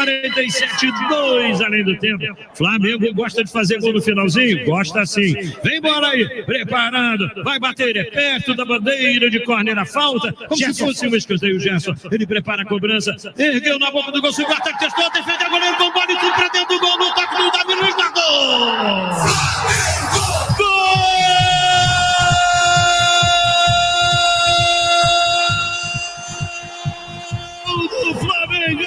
47, 2 além do tempo. Flamengo gosta de fazer gol no finalzinho? Gosta sim. Vem bola aí, preparado. Vai bater, é perto da bandeira de córner a falta. Como se fosse um escanteio, Gerson. Ele prepara a cobrança. Ergueu na boca do gol, o ataque testou, defende a goleiro com bola e tudo pra dentro do gol. No toque do Davi Luiz, gol! Do Flamengo,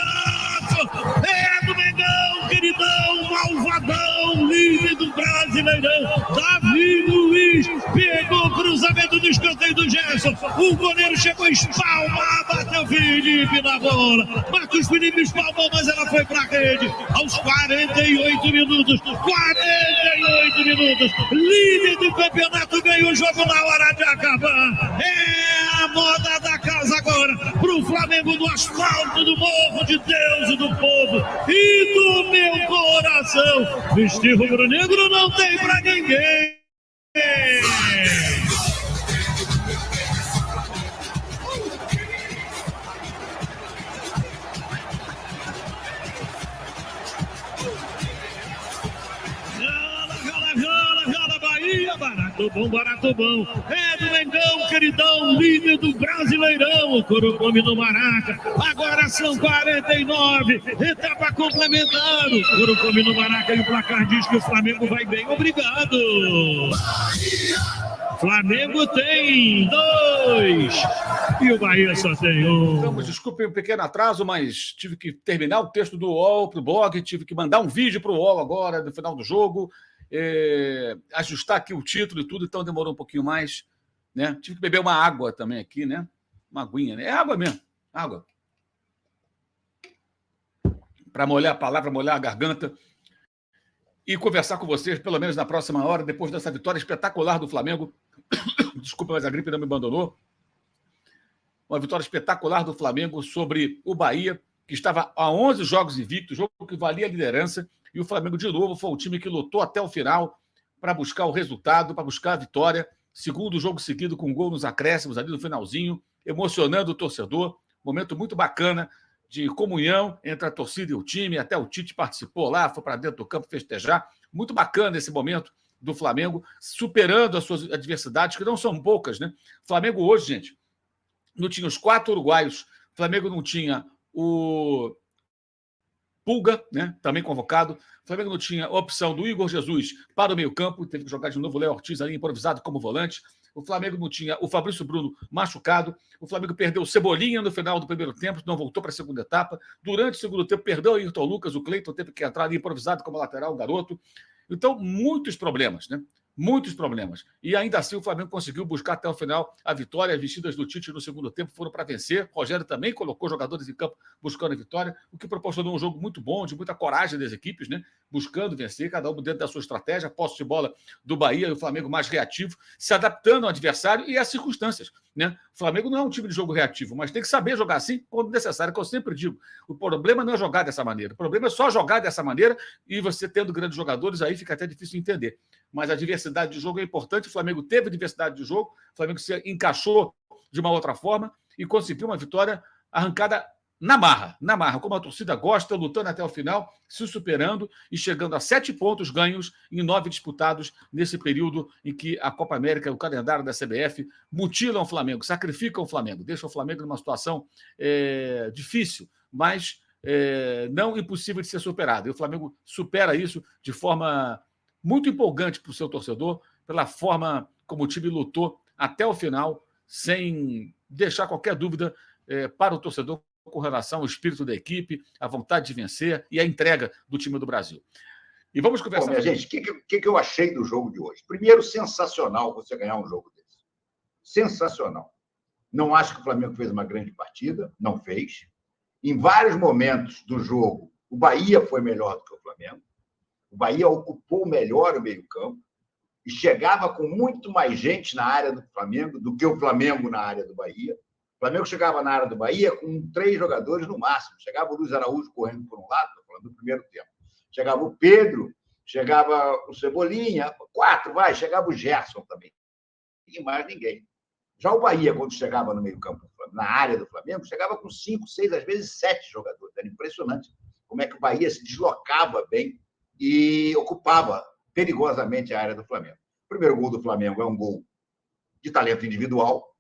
é do Mengão, queridão, malvadão, líder do Brasileirão, Davi Luiz, pegou o cruzamento do escanteio do Gerson, o goleiro chegou a espalmar, bateu Felipe na bola, Marcos Felipe espalmou, mas ela foi pra rede, aos 48 minutos, líder do campeonato, ganhou o jogo na hora de acabar, é a moda da casa agora, pro Flamengo do asfalto, do morro de Deus e do povo, e do meu coração, vestir rubro-negro não tem pra ninguém. Bahia, barato bom, é do Mengão, queridão, líder do Brasileirão, o Coro come no Maraca, agora são 49, etapa complementando, o Coro come no Maraca e o placar diz que o Flamengo vai bem, obrigado. Flamengo tem 2 e o Bahia só tem 1. Então, desculpem um pequeno atraso, mas tive que terminar o texto do UOL para o blog, tive que mandar um vídeo para o UOL agora, no final do jogo, ajustar aqui o título e tudo, então demorou um pouquinho mais, né? Tive que beber uma água também aqui, né? Uma aguinha, né? É água mesmo, água. Para molhar a palavra, molhar a garganta e conversar com vocês, pelo menos na próxima hora, depois dessa vitória espetacular do Flamengo. Desculpa, mas a gripe não me abandonou. Uma vitória espetacular do Flamengo sobre o Bahia, que estava a 11 jogos invictos, jogo que valia a liderança, e o Flamengo, de novo, foi o time que lutou até o final para buscar o resultado, para buscar a vitória. Segundo jogo seguido, com gol nos acréscimos ali no finalzinho, emocionando o torcedor. Momento muito bacana de comunhão entre a torcida e o time. Até o Tite participou lá, foi para dentro do campo festejar. Muito bacana esse momento do Flamengo, superando as suas adversidades, que não são poucas, né? O Flamengo hoje, gente, não tinha os 4 uruguaios. O Flamengo não tinha o Pulga, né, também convocado. O Flamengo não tinha a opção do Igor Jesus para o meio-campo, teve que jogar de novo o Léo Ortiz ali improvisado como volante. O Flamengo não tinha o Fabrício Bruno machucado. O Flamengo perdeu o Cebolinha no final do primeiro tempo, não voltou para a segunda etapa. Durante o segundo tempo, perdeu o Ayrton Lucas, o Cleiton teve que entrar ali improvisado como lateral, o garoto. Então, muitos problemas, né? Muitos problemas. E ainda assim o Flamengo conseguiu buscar até o final a vitória. As vestidas do Tite no segundo tempo foram para vencer. O Rogério também colocou jogadores em campo buscando a vitória, o que proporcionou um jogo muito bom, de muita coragem das equipes, né? Buscando vencer, cada um dentro da sua estratégia, posse de bola do Bahia e o Flamengo mais reativo, se adaptando ao adversário e às circunstâncias, né? O Flamengo não é um time de jogo reativo, mas tem que saber jogar assim quando necessário, que eu sempre digo. O problema não é jogar dessa maneira, o problema é só jogar dessa maneira e você tendo grandes jogadores, aí fica até difícil entender. Mas a diversidade de jogo é importante, o Flamengo teve diversidade de jogo, o Flamengo se encaixou de uma outra forma e conseguiu uma vitória arrancada na marra, como a torcida gosta, lutando até o final, se superando e chegando a 7 pontos ganhos em 9 disputados nesse período em que a Copa América, o calendário da CBF, mutilam o Flamengo, sacrificam o Flamengo, deixam o Flamengo numa situação difícil, mas não impossível de ser superado. E o Flamengo supera isso de forma muito empolgante para o seu torcedor, pela forma como o time lutou até o final, sem deixar qualquer dúvida para o torcedor com relação ao espírito da equipe, a vontade de vencer e a entrega do time do Brasil. E vamos conversar... Bom, minha gente, o que eu achei do jogo de hoje? Primeiro, sensacional você ganhar um jogo desse. Sensacional. Não acho que o Flamengo fez uma grande partida, não fez. Em vários momentos do jogo, o Bahia foi melhor do que o Flamengo. O Bahia ocupou melhor o meio-campo e chegava com muito mais gente na área do Flamengo do que o Flamengo na área do Bahia. O Flamengo chegava na área do Bahia com 3 jogadores no máximo. Chegava o Luiz Araújo correndo por um lado, estou falando do primeiro tempo. Chegava o Pedro, chegava o Cebolinha, 4, chegava o Gerson também. E mais ninguém. Já o Bahia, quando chegava no meio-campo, na área do Flamengo, chegava com 5, 6, às vezes 7 jogadores. Era impressionante como é que o Bahia se deslocava bem e ocupava perigosamente a área do Flamengo. O primeiro gol do Flamengo é um gol de talento individual,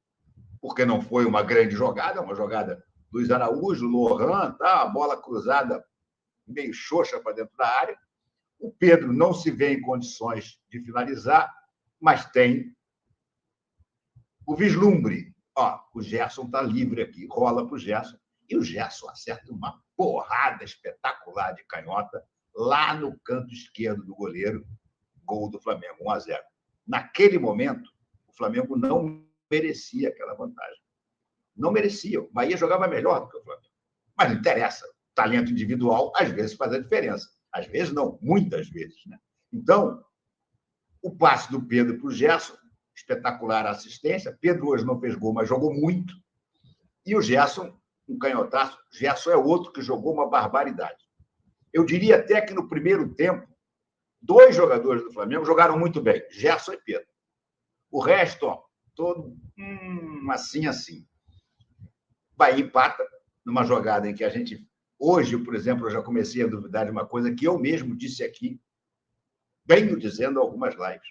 porque não foi uma grande jogada, uma jogada do Luiz Araújo, Lohan, tá? A bola cruzada meio xoxa para dentro da área. O Pedro não se vê em condições de finalizar, mas tem o vislumbre. Ó, o Gerson está livre aqui, rola para o Gerson, e o Gerson acerta uma porrada espetacular de canhota lá no canto esquerdo do goleiro, gol do Flamengo, 1-0. Naquele momento, o Flamengo não merecia aquela vantagem. Não merecia. O Bahia jogava melhor do que o Flamengo. Mas não interessa. Talento individual, às vezes, faz a diferença. Às vezes, não. Muitas vezes. Né? Então, o passe do Pedro para o Gerson, espetacular a assistência. Pedro hoje não fez gol, mas jogou muito. E o Gerson, um canhotaço. Gerson é outro que jogou uma barbaridade. Eu diria até que no primeiro tempo, 2 jogadores do Flamengo jogaram muito bem, Gerson e Pedro. O resto, ó, todo assim. Bahia empata numa jogada em que a gente... Hoje, por exemplo, eu já comecei a duvidar de uma coisa que eu mesmo disse aqui, venho dizendo algumas lives.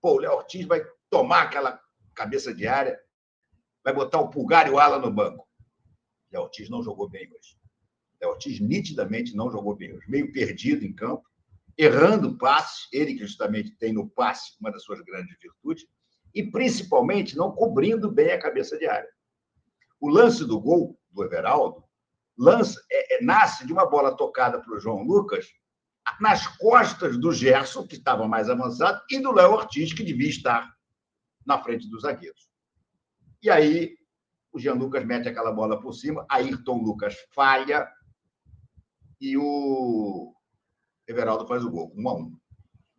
Pô, o Léo Ortiz vai tomar aquela cabeça de área, vai botar o Pulgar e o Alan no banco. O Léo Ortiz não jogou bem hoje. O Léo Ortiz nitidamente não jogou bem hoje. Meio perdido em campo, errando passes, ele que justamente tem no passe uma das suas grandes virtudes, e principalmente não cobrindo bem a cabeça de área. O lance do gol do Everaldo nasce de uma bola tocada para o João Lucas nas costas do Gerson, que estava mais avançado, e do Léo Ortiz, que devia estar na frente dos zagueiros. E aí o Jean Lucas mete aquela bola por cima, Ayrton Lucas falha e o Everaldo faz o gol, 1-1.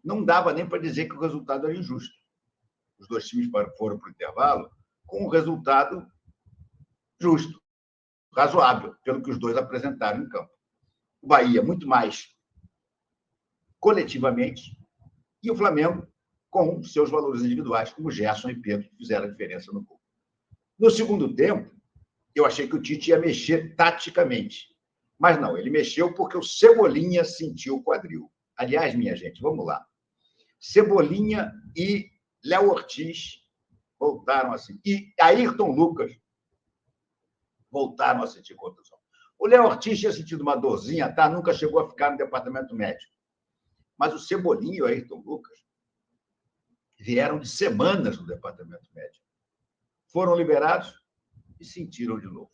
Não dava nem para dizer que o resultado era injusto. Os 2 times foram para o intervalo com um resultado justo, razoável, pelo que os 2 apresentaram em campo. O Bahia, muito mais coletivamente, e o Flamengo com seus valores individuais, como Gerson e Pedro, que fizeram a diferença no gol. No segundo tempo, eu achei que o Tite ia mexer taticamente. Mas não, ele mexeu porque o Cebolinha sentiu o quadril. Aliás, minha gente, vamos lá. Cebolinha e Léo Ortiz voltaram assim. E Ayrton Lucas voltaram a sentir contusão. O Léo Ortiz tinha sentido uma dorzinha, tá? Nunca chegou a ficar no departamento médico. Mas o Cebolinha e o Ayrton Lucas vieram de semanas no departamento médico. Foram liberados e sentiram de novo.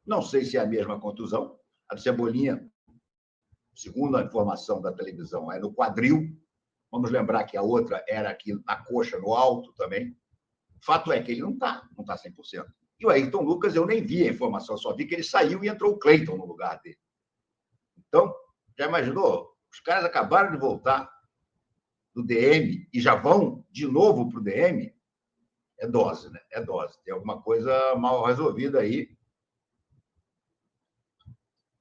Não sei se é a mesma contusão. A do Cebolinha, segundo a informação da televisão, é no quadril. Vamos lembrar que a outra era aqui na coxa, no alto também. Fato é que ele não está 100%. E o Ayrton Lucas, eu nem vi a informação, só vi que ele saiu e entrou o Cleiton no lugar dele. Então, já imaginou? Os caras acabaram de voltar do DM e já vão de novo para o DM. É dose, né? É dose. Tem alguma coisa mal resolvida aí.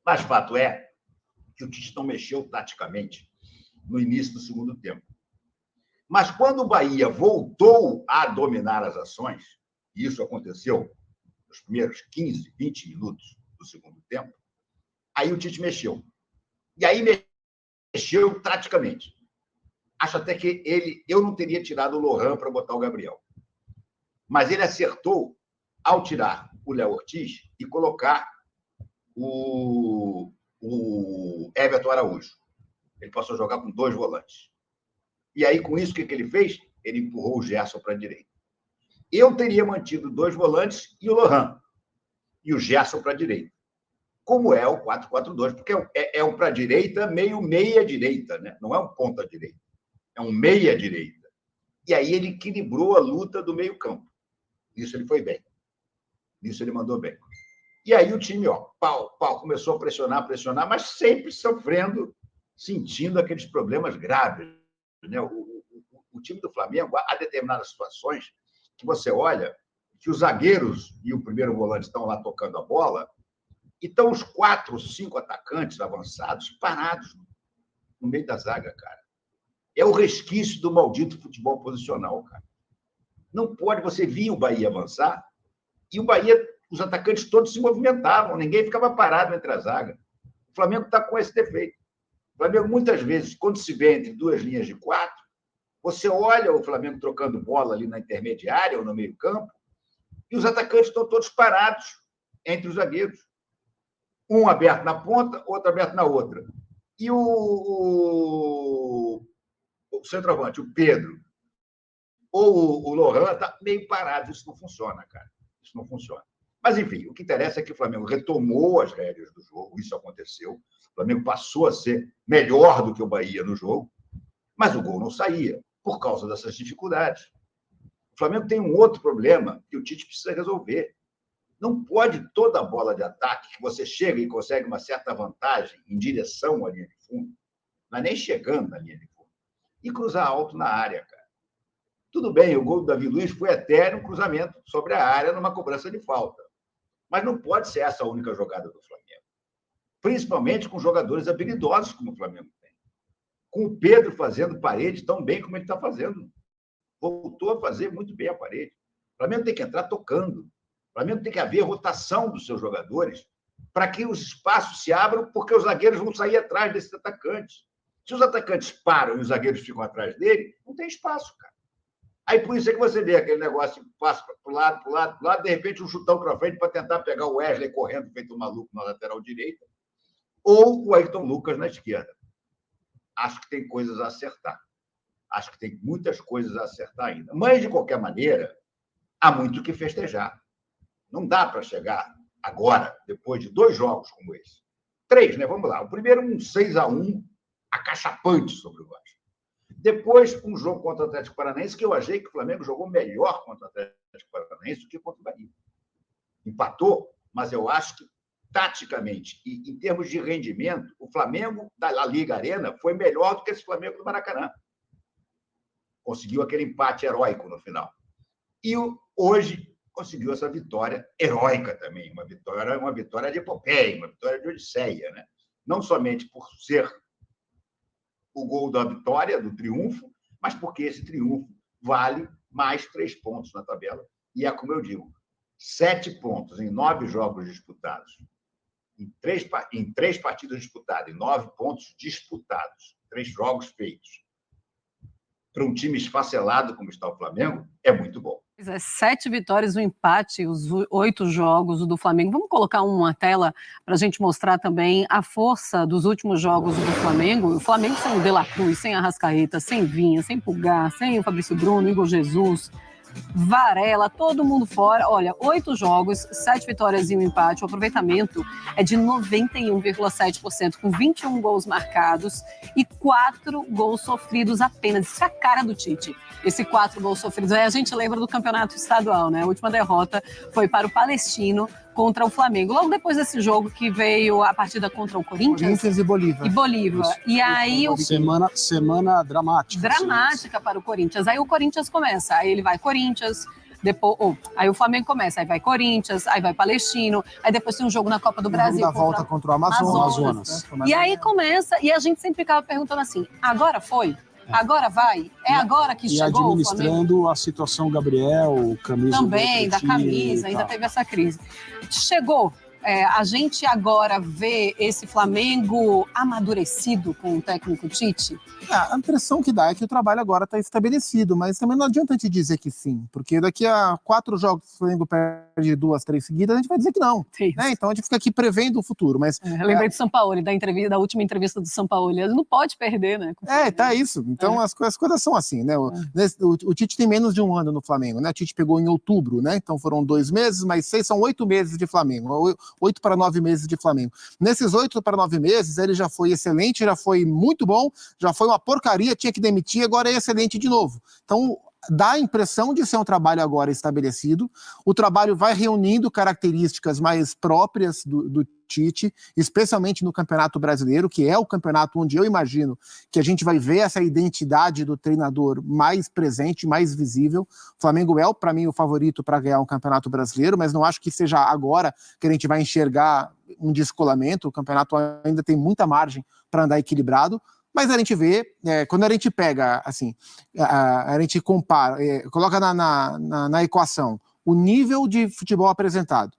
Mas fato é que o Tite não mexeu taticamente no início do segundo tempo. Mas quando o Bahia voltou a dominar as ações, e isso aconteceu nos primeiros 15, 20 minutos do segundo tempo, aí o Tite mexeu. E aí mexeu taticamente. Acho até que eu não teria tirado o Lohan para botar o Gabriel. Mas ele acertou ao tirar o Léo Ortiz e colocar o Everton Araújo. Ele passou a jogar com 2 volantes. E aí, com isso, o que ele fez? Ele empurrou o Gerson para a direita. Eu teria mantido 2 volantes e o Lohan. E o Gerson para a direita. Como é o 4-4-2, porque é um para a direita, meio meia-direita, né? Não é um ponta-direita. É um meia-direita. E aí ele equilibrou a luta do meio-campo. Nisso ele foi bem. Nisso ele mandou bem. E aí o time, ó, pau, começou a pressionar, mas sempre sofrendo, sentindo aqueles problemas graves. Né? O time do Flamengo, há determinadas situações que você olha que os zagueiros e o primeiro volante estão lá tocando a bola e estão os 4, 5 atacantes avançados parados no meio da zaga, cara. É o resquício do maldito futebol posicional, cara. Não pode, você via o Bahia avançar e o Bahia, os atacantes todos se movimentavam, ninguém ficava parado entre a zaga. O Flamengo está com esse defeito. O Flamengo, muitas vezes, quando se vê entre duas linhas de 4, você olha o Flamengo trocando bola ali na intermediária ou no meio-campo, e os atacantes estão todos parados entre os zagueiros. Um aberto na ponta, outro aberto na outra. E o centroavante, o Pedro, ou o Lohan, está meio parado. Isso não funciona, cara. Isso não funciona. Mas, enfim, o que interessa é que o Flamengo retomou as rédeas do jogo. Isso aconteceu. O Flamengo passou a ser melhor do que o Bahia no jogo, mas o gol não saía por causa dessas dificuldades. O Flamengo tem um outro problema que o Tite precisa resolver. Não pode toda a bola de ataque que você chega e consegue uma certa vantagem em direção à linha de fundo, não é nem chegando na linha de fundo, e cruzar alto na área, cara. Tudo bem, o gol do Davi Luiz foi até um cruzamento sobre a área numa cobrança de falta. Mas não pode ser essa a única jogada do Flamengo. Principalmente com jogadores habilidosos como o Flamengo tem. Com o Pedro fazendo parede tão bem como ele está fazendo. Voltou a fazer muito bem a parede. O Flamengo tem que entrar tocando. O Flamengo tem que haver rotação dos seus jogadores para que os espaços se abram, porque os zagueiros vão sair atrás desses atacantes. Se os atacantes param e os zagueiros ficam atrás dele, não tem espaço, cara. Aí por isso é que você vê aquele negócio, passa para o lado, de repente um chutão para frente para tentar pegar o Wesley correndo, feito um maluco na lateral direita, ou o Ayrton Lucas na esquerda. Acho que tem coisas a acertar. Acho que tem muitas coisas a acertar ainda. Mas, de qualquer maneira, há muito o que festejar. Não dá para chegar agora, depois de 2 jogos como esse. 3, né? Vamos lá. O primeiro, um 6-1 acachapante sobre o Vasco. Depois, um jogo contra o Atlético Paranaense, que eu achei que o Flamengo jogou melhor contra o Atlético Paranaense do que contra o Bahia. Empatou, mas eu acho que, taticamente e em termos de rendimento, o Flamengo da La Liga Arena foi melhor do que esse Flamengo do Maracanã. Conseguiu aquele empate heróico no final. E hoje conseguiu essa vitória heróica também, uma vitória de epopeia, uma vitória de odisseia, né? Não somente por ser o gol da vitória, do triunfo, mas porque esse triunfo vale mais 3 pontos na tabela. E é como eu digo, 7 pontos em 9 jogos disputados, em 3 partidas disputadas, em 9 pontos disputados, 3 jogos feitos. Para um time esfacelado como está o Flamengo, é muito bom. 7 vitórias, um empate, os 8 jogos do Flamengo. Vamos colocar uma tela para a gente mostrar também a força dos últimos jogos do Flamengo. O Flamengo sem o De La Cruz, sem Arrascaeta, sem Vinha, sem Pulgar, sem o Fabrício Bruno, Igor Jesus, Varela, todo mundo fora. Olha, 8 jogos, 7 vitórias e um empate. O aproveitamento é de 91,7%, com 21 gols marcados e 4 gols sofridos apenas. Isso é a cara do Tite. Esse 4 gols sofridos. Aí a gente lembra do campeonato estadual, né? A última derrota foi para o Palestino contra o Flamengo. Logo depois desse jogo que veio a partida contra o Corinthians e Bolívia. E aí semana dramática. Dramática para o Corinthians. Aí o Corinthians começa. Aí ele vai Corinthians, depois, aí o Flamengo começa, aí vai Corinthians, aí vai Palestino, aí depois tem um jogo na Copa do Brasil. Da volta contra o Amazonas. E aí começa, e a gente sempre ficava perguntando assim, agora foi? Agora vai? É agora que chegou o Flamengo? E administrando a situação Gabriel, camisa... Também, da camisa, ainda teve essa crise. Chegou. A gente agora vê esse Flamengo amadurecido com o técnico Tite? A impressão que dá é que o trabalho agora está estabelecido, mas também não adianta te dizer que sim, porque daqui a 4 jogos que o Flamengo perde 2, 3 seguidas, a gente vai dizer que não. Né? Então a gente fica aqui prevendo o futuro. Mas, eu lembrei do Sampaoli, da última entrevista do Sampaoli. Ele não pode perder, né? Tá isso. Então as coisas são assim, né? O Tite tem menos de 1 ano no Flamengo, né? O Tite pegou em outubro, né? Então foram 2 meses, mais 6 são 8 meses de Flamengo. 8 para 9 meses de Flamengo. Nesses 8 para 9 meses, ele já foi excelente, já foi muito bom, já foi uma porcaria, tinha que demitir, agora é excelente de novo. Então, dá a impressão de ser um trabalho agora estabelecido. O trabalho vai reunindo características mais próprias do Tite, especialmente no Campeonato Brasileiro, que é o campeonato onde eu imagino que a gente vai ver essa identidade do treinador mais presente, mais visível. O Flamengo é, para mim, o favorito para ganhar um Campeonato Brasileiro, mas não acho que seja agora que a gente vai enxergar um descolamento. O campeonato ainda tem muita margem para andar equilibrado. Mas a gente vê, quando a gente pega, assim, a gente compara, coloca na equação o nível de futebol apresentado,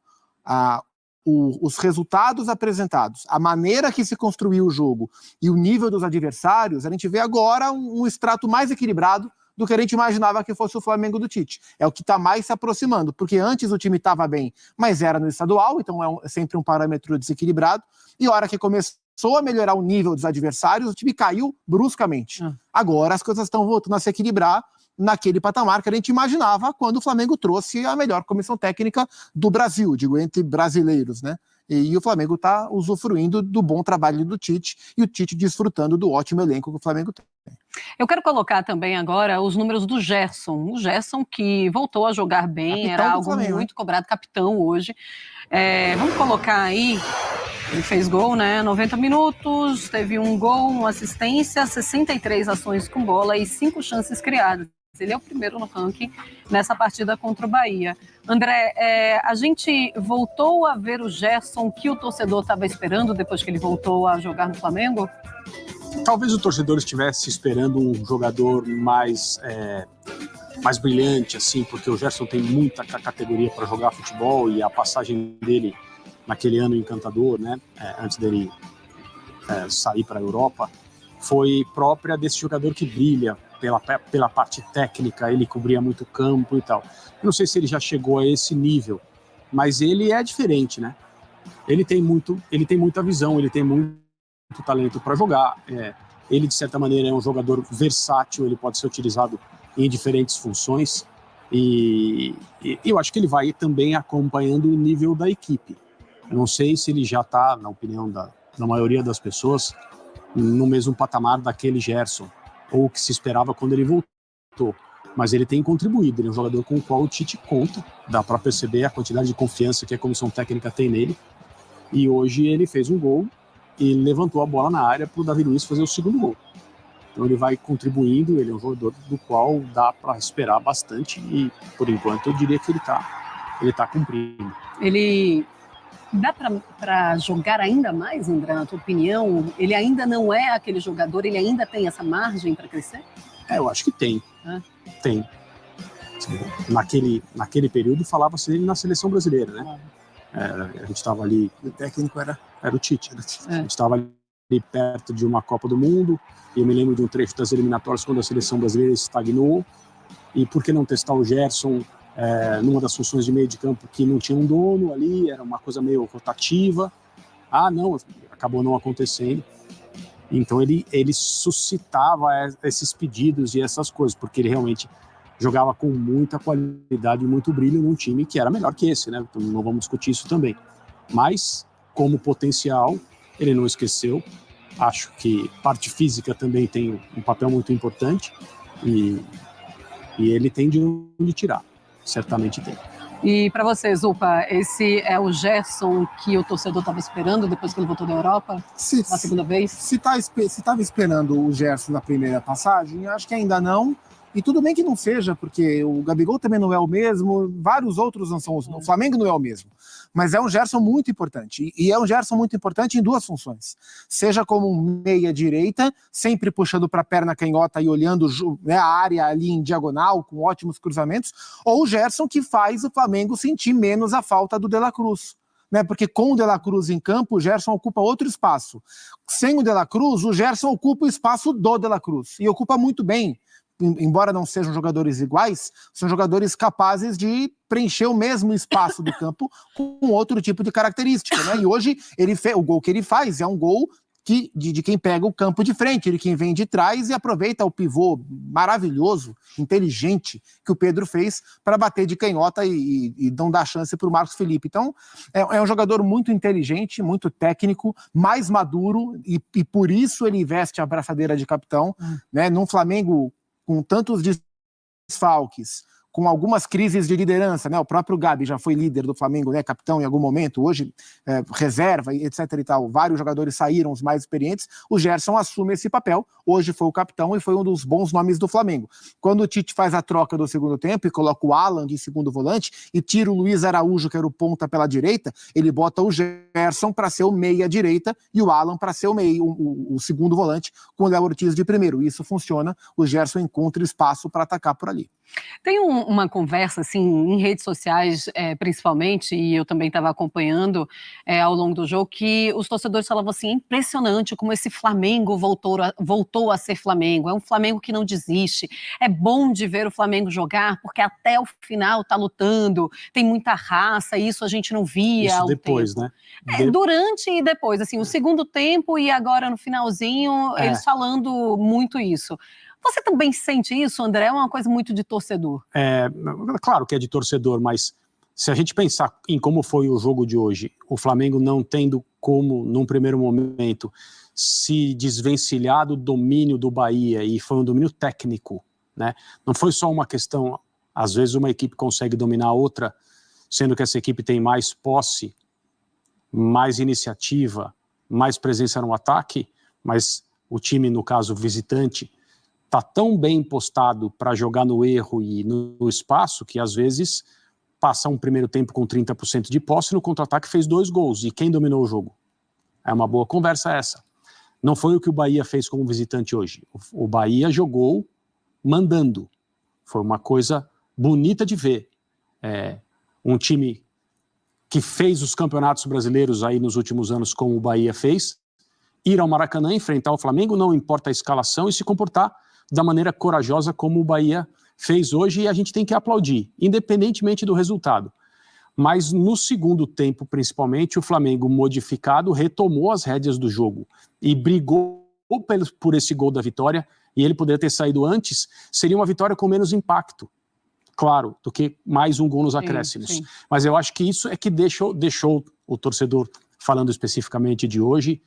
os resultados apresentados, a maneira que se construiu o jogo e o nível dos adversários, a gente vê agora um extrato mais equilibrado do que a gente imaginava que fosse o Flamengo do Tite. É o que está mais se aproximando, porque antes o time estava bem, mas era no estadual, então é sempre um parâmetro desequilibrado, e a hora que começou a melhorar o nível dos adversários, o time caiu bruscamente. Agora as coisas estão voltando a se equilibrar naquele patamar que a gente imaginava quando o Flamengo trouxe a melhor comissão técnica do Brasil, digo, entre brasileiros, né? E o Flamengo está usufruindo do bom trabalho do Tite e o Tite desfrutando do ótimo elenco que o Flamengo tem. Eu quero colocar também agora os números do Gerson. O Gerson que voltou a jogar bem, Capitão era do algo Flamengo, muito cobrado, capitão hoje. Vamos colocar aí, ele fez gol, né? 90 minutos, teve um gol, uma assistência, 63 ações com bola e 5 chances criadas. Ele é o primeiro no ranking nessa partida contra o Bahia. André, a gente voltou a ver o Gerson que o torcedor estava esperando depois que ele voltou a jogar no Flamengo? Talvez o torcedor estivesse esperando um jogador mais brilhante, assim, porque o Gerson tem muita categoria para jogar futebol e a passagem dele naquele ano encantador, né, antes dele sair para a Europa, foi própria desse jogador que brilha pela parte técnica, ele cobria muito campo e tal. Eu não sei se ele já chegou a esse nível, mas ele é diferente, né? Ele tem muita visão, ele tem muito talento para jogar. Ele, de certa maneira, é um jogador versátil, ele pode ser utilizado em diferentes funções e eu acho que ele vai também acompanhando o nível da equipe. Eu não sei se ele já está, na opinião da maioria das pessoas, no mesmo patamar daquele Gerson, ou que se esperava quando ele voltou. Mas ele tem contribuído, ele é um jogador com o qual o Tite conta, dá para perceber a quantidade de confiança que a comissão técnica tem nele, e hoje ele fez um gol e levantou a bola na área para o Davi Luiz fazer o segundo gol. Então ele vai contribuindo, ele é um jogador do qual dá para esperar bastante e, por enquanto, eu diria que ele tá cumprindo. Ele dá para jogar ainda mais, André, na tua opinião? Ele ainda não é aquele jogador, ele ainda tem essa margem para crescer? Eu acho que tem. Tem. Naquele período falava-se dele na seleção brasileira, né? A gente estava ali... O técnico era o Tite. A gente estava ali perto de uma Copa do Mundo, e eu me lembro de um trecho das eliminatórias quando a seleção brasileira estagnou, e por que não testar o Gerson numa das funções de meio de campo que não tinha um dono ali, era uma coisa meio rotativa. Não, acabou não acontecendo. Então ele suscitava esses pedidos e essas coisas, porque ele realmente jogava com muita qualidade e muito brilho num time que era melhor que esse, né? Então não vamos discutir isso também. Mas, como potencial, ele não esqueceu. Acho que parte física também tem um papel muito importante e ele tem de onde tirar. Certamente tem. E para você, Zupa, esse é o Gerson que o torcedor estava esperando depois que ele voltou da Europa? Na segunda vez? Se estava esperando o Gerson na primeira passagem, acho que ainda não. E tudo bem que não seja, porque o Gabigol também não é o mesmo, vários outros não são, o Flamengo não é o mesmo. Mas é um Gerson muito importante, e é um Gerson muito importante em duas funções. Seja como um meia-direita, sempre puxando para a perna canhota e olhando a área ali em diagonal, com ótimos cruzamentos, ou o Gerson que faz o Flamengo sentir menos a falta do De La Cruz. Porque com o De La Cruz em campo, o Gerson ocupa outro espaço. Sem o De La Cruz, o Gerson ocupa o espaço do De La Cruz, e ocupa muito bem. Embora não sejam jogadores iguais, são jogadores capazes de preencher o mesmo espaço do campo com outro tipo de característica, né? E hoje o gol que ele faz é um gol de quem pega o campo de frente, de quem vem de trás e aproveita o pivô maravilhoso, inteligente que o Pedro fez para bater de canhota e não dar chance para o Marcos Felipe. Então, é um jogador muito inteligente, muito técnico, mais maduro e por isso ele veste a braçadeira de capitão, né? Num Flamengo com tantos desfalques, com algumas crises de liderança, né? O próprio Gabi já foi líder do Flamengo, né? Capitão em algum momento, hoje reserva, etc e tal. Vários jogadores saíram, os mais experientes. O Gerson assume esse papel. Hoje foi o capitão e foi um dos bons nomes do Flamengo. Quando o Tite faz a troca do segundo tempo e coloca o Alan de segundo volante e tira o Luiz Araújo, que era o ponta pela direita, ele bota o Gerson para ser o meia-direita e o Alan para ser o segundo volante, com o Léo Ortiz de primeiro. Isso funciona, o Gerson encontra espaço para atacar por ali. Tem uma conversa, assim, em redes sociais, principalmente, e eu também estava acompanhando ao longo do jogo, que os torcedores falavam assim, é impressionante como esse Flamengo voltou a ser Flamengo, é um Flamengo que não desiste, é bom de ver o Flamengo jogar, porque até o final tá lutando, tem muita raça, isso a gente não via há um depois, tempo. né? Durante e depois, assim, o segundo tempo e agora no finalzinho, eles falando muito isso. Você também sente isso, André? É uma coisa muito de torcedor. Claro que é de torcedor, mas se a gente pensar em como foi o jogo de hoje, o Flamengo não tendo como, num primeiro momento, se desvencilhar do domínio do Bahia, e foi um domínio técnico, né? Não foi só uma questão, às vezes uma equipe consegue dominar a outra, sendo que essa equipe tem mais posse, mais iniciativa, mais presença no ataque, mas o time, no caso visitante, está tão bem postado para jogar no erro e no espaço que às vezes passa um primeiro tempo com 30% de posse, no contra-ataque fez 2 gols. E quem dominou o jogo? É uma boa conversa essa. Não foi o que o Bahia fez como visitante hoje. O Bahia jogou mandando. Foi uma coisa bonita de ver. Um time que fez os campeonatos brasileiros aí nos últimos anos como o Bahia fez, ir ao Maracanã, enfrentar o Flamengo, não importa a escalação, e se comportar da maneira corajosa como o Bahia fez hoje, e a gente tem que aplaudir, independentemente do resultado. Mas no segundo tempo, principalmente, o Flamengo modificado retomou as rédeas do jogo e brigou por esse gol da vitória, e ele poderia ter saído antes, seria uma vitória com menos impacto, claro, do que mais um gol nos acréscimos. Sim. Mas eu acho que isso é que deixou o torcedor, falando especificamente de hoje,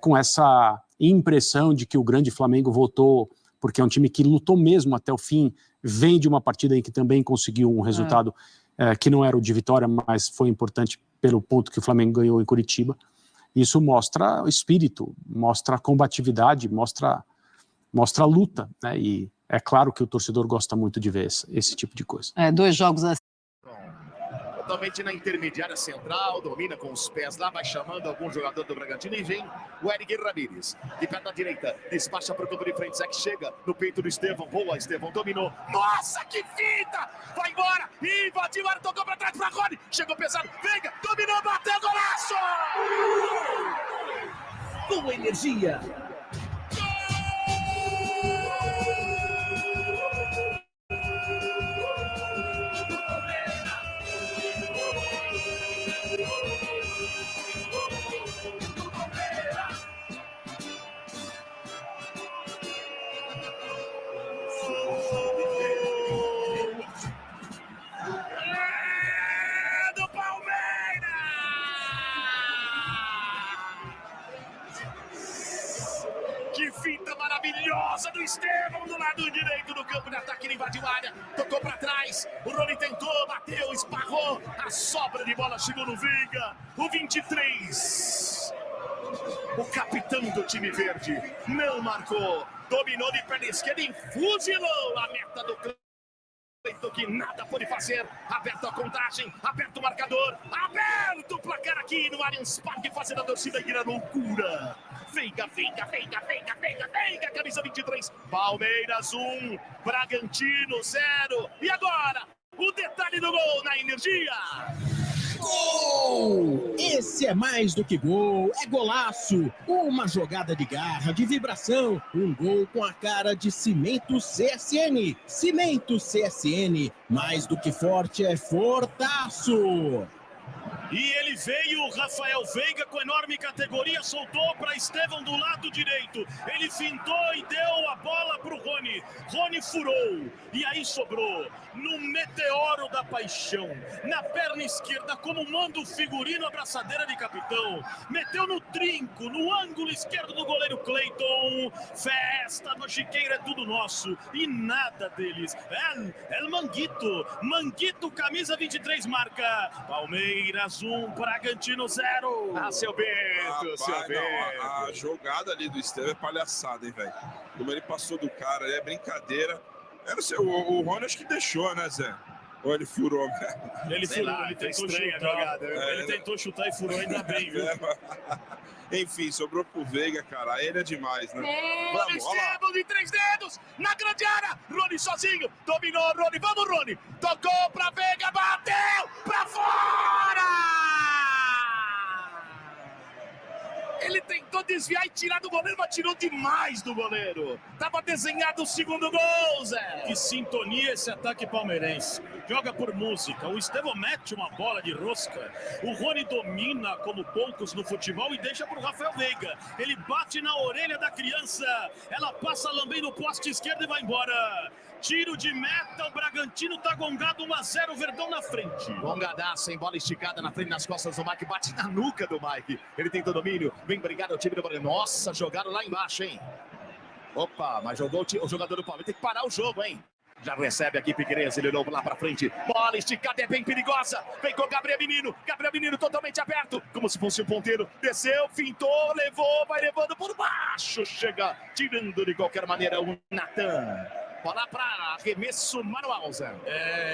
com essa impressão de que o grande Flamengo voltou, porque é um time que lutou mesmo até o fim, vem de uma partida em que também conseguiu um resultado que não era o de vitória, mas foi importante pelo ponto que o Flamengo ganhou em Curitiba. Isso mostra o espírito, mostra a combatividade, mostra a luta, né? E é claro que o torcedor gosta muito de ver esse tipo de coisa. 2 jogos assim. Totalmente na intermediária central, domina com os pés lá, vai chamando algum jogador do Bragantino e vem o Eric Ramírez. De pé da direita, despacha para o campo de frente, Zé que chega no peito do Estevão. Boa, Estevão dominou. Nossa, que fita! Vai embora, invadiu, tocou para trás para Rony. Chegou pesado, Veiga, dominou, bateu, golaço! Com energia. Que fita maravilhosa do Estevão do lado direito do campo de ataque, ele invadiu a área, tocou para trás, o Rony tentou, bateu, esparrou, a sobra de bola chegou no Veiga, o 23. O capitão do time verde não marcou, dominou de perna esquerda e fuzilou a meta do campo. Que nada pode fazer, aberto a contagem, aberto o marcador, aberto o placar aqui no Allianz Parque, fazendo a torcida ir à loucura. Veiga, camisa 23, Palmeiras 1, Bragantino 0, e agora, o detalhe do gol na energia. Gol! Esse é mais do que gol, é golaço. Uma jogada de garra, de vibração. Um gol com a cara de Cimento CSN. Cimento CSN, mais do que forte, é fortaço. E ele veio, Rafael Veiga, com enorme categoria, soltou para Estevão do lado direito. Ele fintou e deu a bola para o Rony. Rony furou. E aí sobrou no meteoro da paixão, na perna esquerda, como manda o figurino, abraçadeira de capitão. Meteu no trinco, no ângulo esquerdo do goleiro Cleiton. Festa no Chiqueiro, é tudo nosso. E nada deles. É Manguito. Manguito, camisa 23, marca Palmeiras 1, Bragantino 0. Ah, seu Bento, Rapaz, seu Bento. Não, a jogada ali do Estevão é palhaçada, hein, velho? Como ele passou do cara, é brincadeira. Eu não sei, o Rony acho que deixou, né, Zé? Ou ele furou, Ele Sei furou, lá, ele tá tentou estranha a chutar. jogada, Ele tentou chutar e furou, ainda bem, viu? Enfim, sobrou pro Veiga, cara. Ele é demais, né? Vamos, olha lá. Estevam de 3 dedos, na grande área, Rony sozinho, dominou Rony, vamos Rony, tocou pra Veiga, bateu pra fora! Ele tentou desviar e tirar do goleiro, mas tirou demais do goleiro. Tava desenhado o segundo gol, Zé. Que sintonia esse ataque palmeirense. Joga por música. O Estevam mete uma bola de rosca. O Rony domina como poucos no futebol e deixa pro Rafael Veiga. Ele bate na orelha da criança. Ela passa lambendo o poste esquerdo e vai embora. Tiro de meta, o Bragantino tá gongado 1-0, Verdão na frente. Gongadaça, em bola esticada na frente, nas costas do Mike, bate na nuca do Mike. Ele tem domínio, vem brigar o time do Palmeiras. Nossa, jogaram lá embaixo, hein? Opa, mas jogou o jogador do Palmeiras, tem que parar o jogo, hein? Já recebe aqui Piquerez, ele olhou lá pra frente. Bola esticada, é bem perigosa. Vem com o Gabriel Menino totalmente aberto, como se fosse um ponteiro. Desceu, fintou, levou, vai levando por baixo. Chega tirando de qualquer maneira o Natan. Bola para arremesso manual, Zé.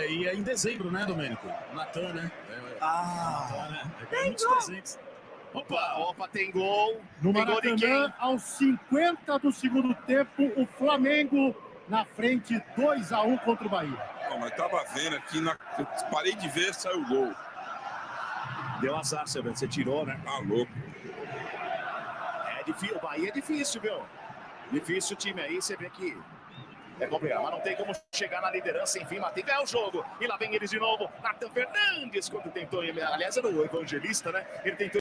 E é em dezembro, né, Domênico? Natan, né? Natan, né? Muitos presentes. Opa, tem gol. No Tem gol de quem? Maracanã, aos 50 do segundo tempo, o Flamengo na frente 2-1 contra o Bahia. Não, mas tava vendo aqui, eu parei de ver, saiu o gol. Deu azar, você tirou, né? Tá louco. É difícil, o Bahia é difícil, viu? Difícil o time aí, você vê que é complicado, mas não tem como chegar na liderança, enfim, mas tem que ganhar o jogo. E lá vem eles de novo, Nathan Fernandes, quando tentou, aliás, era o evangelista, né? Ele tentou